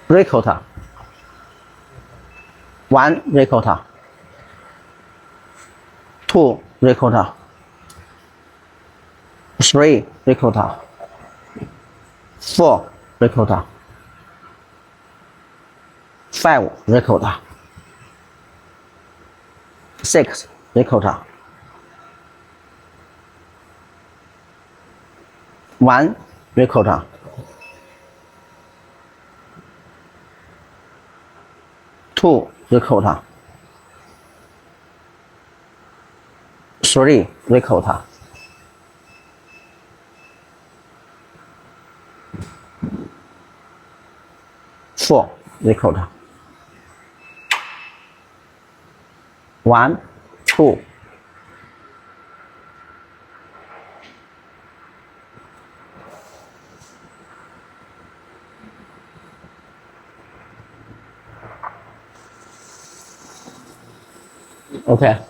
ricotta. 1 ricotta. 2 ricotta. 3 ricotta. 4 ricotta. 5 ricotta. 6 ricotta. 1 ricotta. 2 ricotta. 3 ricotta. 4 ricotta. 1 2. OK。